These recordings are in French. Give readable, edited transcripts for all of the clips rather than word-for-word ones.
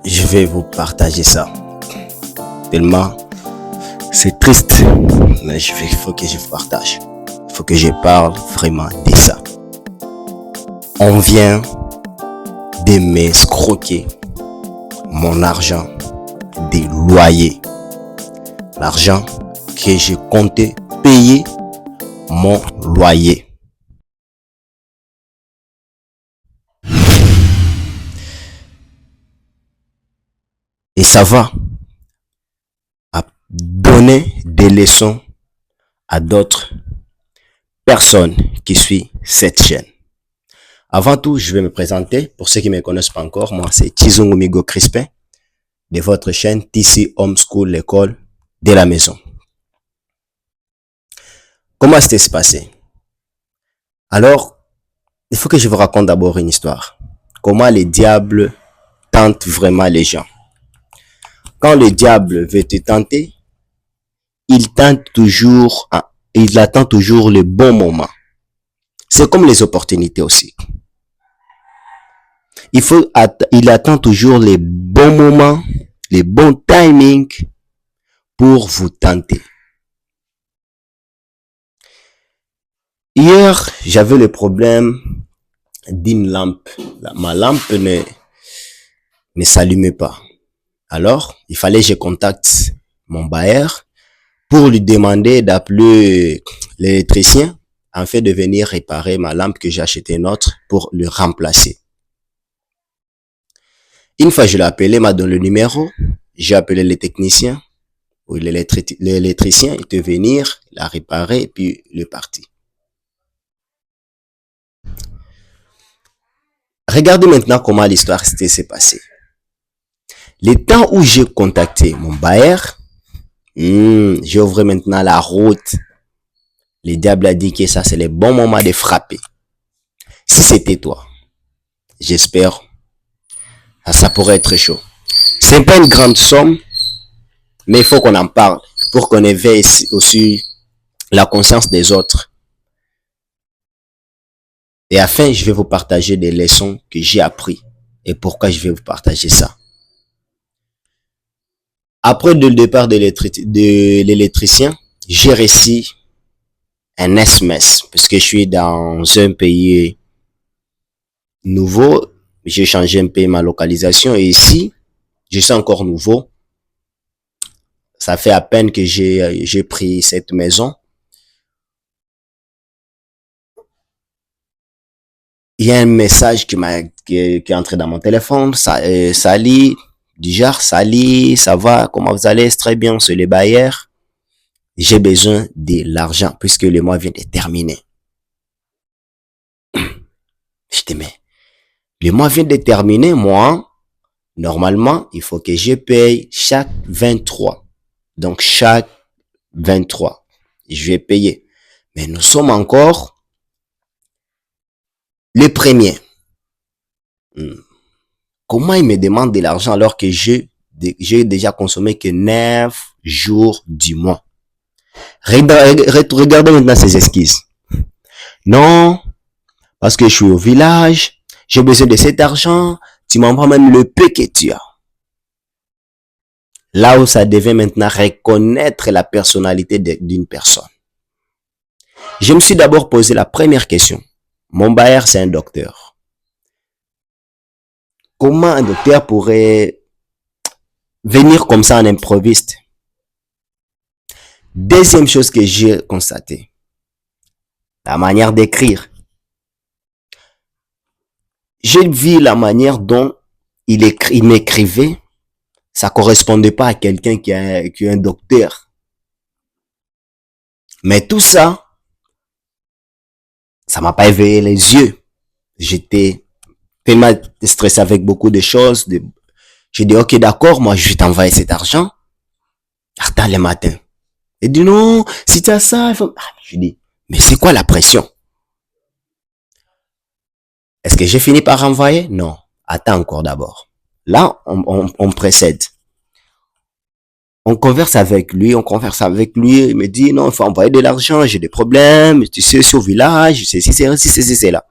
je vais vous partager ça. Tellement, c'est triste, mais il faut que je vous partage. Il faut que je parle vraiment de ça. On vient de m'escroquer mon argent des loyers. L'argent que je comptais payer mon loyer. Et ça va à donner des leçons à d'autres personnes qui suivent cette chaîne. Avant tout, je vais me présenter. Pour ceux qui ne me connaissent pas encore, moi c'est Tizungu Migo Crispin de votre chaîne TC Homeschool, l'école de la maison. Comment c'était passé? Alors, il faut que je vous raconte d'abord une histoire. Comment le diable tente vraiment les gens. Quand le diable veut te tenter, il attend toujours le bon moment. C'est comme les opportunités aussi. Il attend toujours les bons moments, les bons timings pour vous tenter. Hier, j'avais le problème d'une lampe. Ma lampe ne s'allumait pas. Alors, il fallait que je contacte mon bailleur pour lui demander d'appeler l'électricien afin de venir réparer ma lampe que j'ai acheté une autre pour le remplacer. Une fois je l'ai appelé, il m'a donné le numéro, j'ai appelé le technicien ou l'électricien, il était venir, la réparer et puis il est parti. Regardez maintenant comment l'histoire s'est passée. Le temps où j'ai contacté mon bailleur, j'ai ouvert maintenant la route. Le diable a dit que ça c'est le bon moment de frapper. Si c'était toi, j'espère, ça pourrait être chaud. C'est pas une grande somme, mais il faut qu'on en parle pour qu'on éveille aussi la conscience des autres. Et afin, je vais vous partager des leçons que j'ai appris et pourquoi je vais vous partager ça. Après le départ de l'électricien, j'ai reçu un SMS parce que je suis dans un pays nouveau. J'ai changé un peu ma localisation et ici, je suis encore nouveau. Ça fait à peine que j'ai pris cette maison. Il y a un message qui est entré dans mon téléphone. Salut, du genre, salut, ça va, comment vous allez? Très bien, c'est le bailleur. J'ai besoin de l'argent puisque le mois vient de terminer. Je dis, mais le mois vient de terminer, moi, normalement, il faut que je paye chaque 23. Donc, chaque 23, je vais payer. Mais nous sommes encore le premier. Comment il me demande de l'argent alors que j'ai déjà consommé que 9 jours du mois? Regardez maintenant ces esquisses. Non, parce que je suis au village, j'ai besoin de cet argent, tu m'envoies même le peu que tu as. Là où ça devait maintenant reconnaître la personnalité d'une personne. Je me suis d'abord posé la première question. Mon bailleur, c'est un docteur. Comment un docteur pourrait venir comme ça en improviste? Deuxième chose que j'ai constaté, la manière d'écrire. J'ai vu la manière dont il m'écrivait, ça correspondait pas à quelqu'un qui est un docteur. Mais tout ça, ça m'a pas éveillé les yeux. J'étais tellement stressé avec beaucoup de choses. J'ai dit, ok, d'accord, moi, je vais t'envoyer cet argent. Attends le matin. Il dit, non, si tu as ça, il faut... Je dis, mais c'est quoi la pression? Est-ce que j'ai fini par envoyer? Non. Attends encore d'abord. Là, on précède. On converse avec lui, il me dit, non, il faut envoyer de l'argent, j'ai des problèmes, tu sais, c'est au village, c'est là.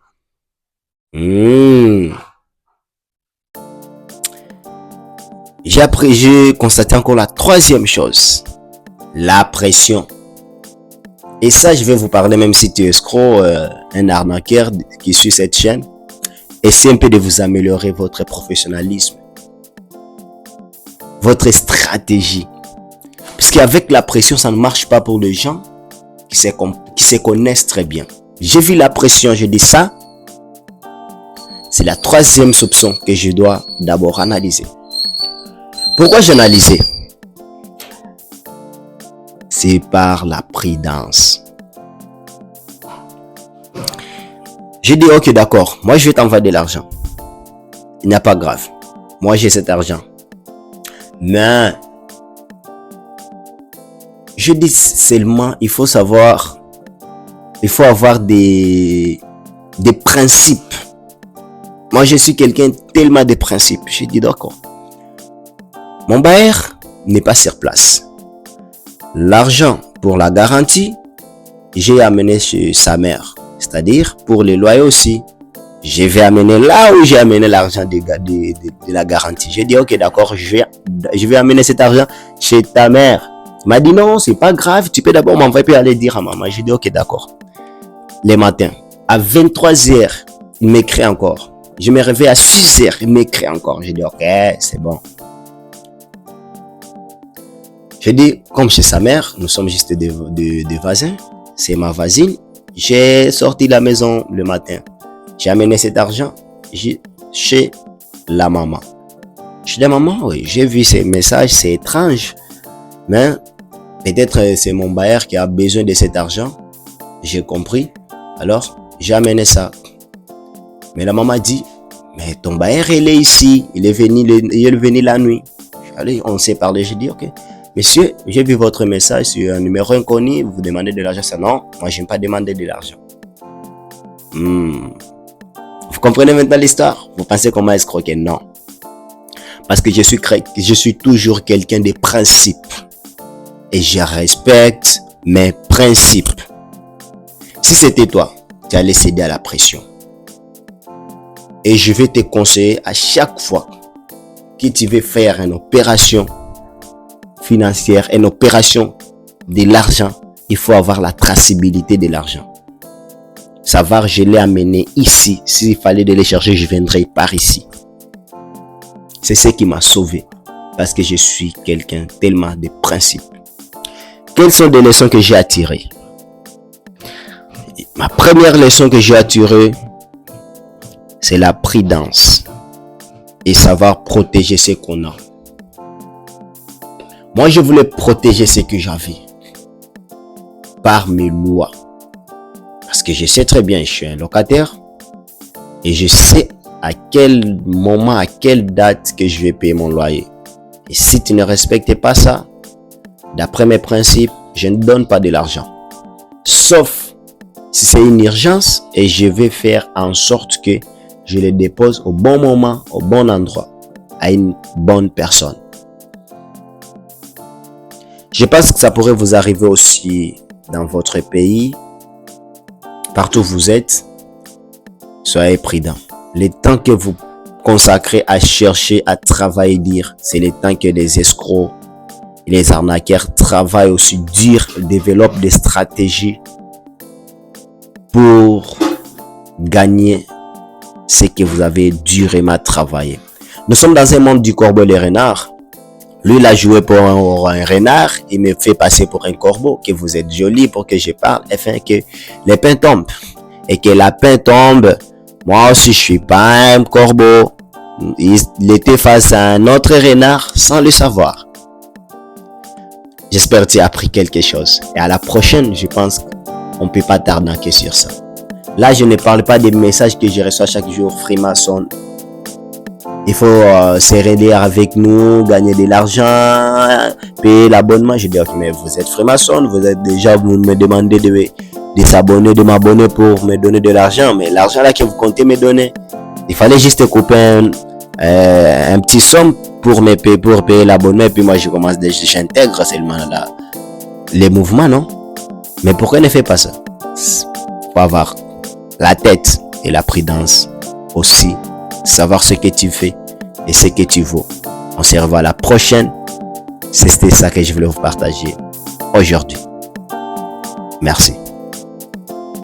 J'ai constaté encore la troisième chose. La pression. Et ça, je vais vous parler, même si tu es escroc, un arnaqueur qui suit cette chaîne. Essayez un peu de vous améliorer votre professionnalisme, votre stratégie. Parce qu'avec la pression, ça ne marche pas pour les gens qui se connaissent très bien. J'ai vu la pression, je dis ça. C'est la troisième soupçon que je dois d'abord analyser. Pourquoi j'analysais? C'est par la prudence. J'ai dit, ok, d'accord, moi je vais t'envoyer de l'argent. Il n'est pas grave. Moi j'ai cet argent. Mais, je dis seulement, il faut avoir des principes. Moi je suis quelqu'un tellement de principes. J'ai dit, d'accord. Mon bailleur n'est pas sur place. L'argent pour la garantie, j'ai amené chez sa mère. C'est-à-dire, pour les loyers aussi, je vais amener là où j'ai amené l'argent de la garantie. J'ai dit, ok, d'accord, je vais amener cet argent chez ta mère. Il m'a dit, non, c'est pas grave, tu peux d'abord m'envoyer puis aller dire à maman. J'ai dit, ok, d'accord. Les matins, à 23h, il m'écrit encore. Je me réveille à 6h, il m'écrit encore. J'ai dit, ok, c'est bon. J'ai dit, comme chez sa mère, nous sommes juste des voisins, c'est ma voisine. J'ai sorti de la maison le matin. J'ai amené cet argent chez la maman. Je dis, maman, oui, j'ai vu ces messages, c'est étrange. Mais peut-être c'est mon bailleur qui a besoin de cet argent. J'ai compris. Alors, j'ai amené ça. Mais la maman dit, mais ton bailleur, il est ici. Il est venu la nuit. Allez, on s'est parlé. J'ai dit, ok. Monsieur, j'ai vu votre message sur un numéro inconnu, vous demandez de l'argent. Ça, non, moi, je n'aime pas demander de l'argent. Vous comprenez maintenant l'histoire? Vous pensez qu'on m'a escroqué? Non. Parce que je suis toujours quelqu'un de principes. Et je respecte mes principes. Si c'était toi, tu allais céder à la pression. Et je vais te conseiller à chaque fois que tu veux faire une opération financière, une opération de l'argent, il faut avoir la traçabilité de l'argent. Savoir, je l'ai amené ici. S'il fallait de les chercher, je viendrai par ici. C'est ce qui m'a sauvé. Parce que je suis quelqu'un tellement de principes. Quelles sont les leçons que j'ai attirées? Ma première leçon que j'ai attirée, c'est la prudence. Et savoir protéger ce qu'on a. Moi, je voulais protéger ce que j'avais par mes lois. Parce que je sais très bien, je suis un locataire et je sais à quel moment, à quelle date que je vais payer mon loyer. Et si tu ne respectes pas ça, d'après mes principes, je ne donne pas de l'argent. Sauf si c'est une urgence et je vais faire en sorte que je le dépose au bon moment, au bon endroit, à une bonne personne. Je pense que ça pourrait vous arriver aussi dans votre pays. Partout où vous êtes, soyez prudents. Le temps que vous consacrez à chercher, à travailler dur, c'est le temps que les escrocs et les arnaqueurs travaillent aussi dur, développent des stratégies pour gagner ce que vous avez durement travaillé. Nous sommes dans un monde du corbeau et le renard. Lui, il a joué pour un renard, il me fait passer pour un corbeau, que vous êtes joli pour que je parle, afin que les pains tombent. Et que la pain tombe, moi aussi je suis pas un corbeau. Il était face à un autre renard sans le savoir. J'espère que tu as appris quelque chose. Et à la prochaine, je pense qu'on ne peut pas t'arnaquer sur ça. Là, je ne parle pas des messages que je reçois chaque jour, Freemason. Il faut s'aider avec nous, gagner de l'argent, payer l'abonnement. Je dis, ok, mais vous êtes Freemason, vous me demandez de s'abonner, de m'abonner pour me donner de l'argent. Mais l'argent là que vous comptez me donner, il fallait juste couper un petit somme pour payer l'abonnement. Et puis moi, j'intègre seulement les mouvements, non? Mais pourquoi ne fait pas ça? Faut avoir la tête et la prudence aussi. Savoir ce que tu fais et ce que tu vaux. On se revoit à la prochaine. C'était ça que je voulais vous partager aujourd'hui. Merci.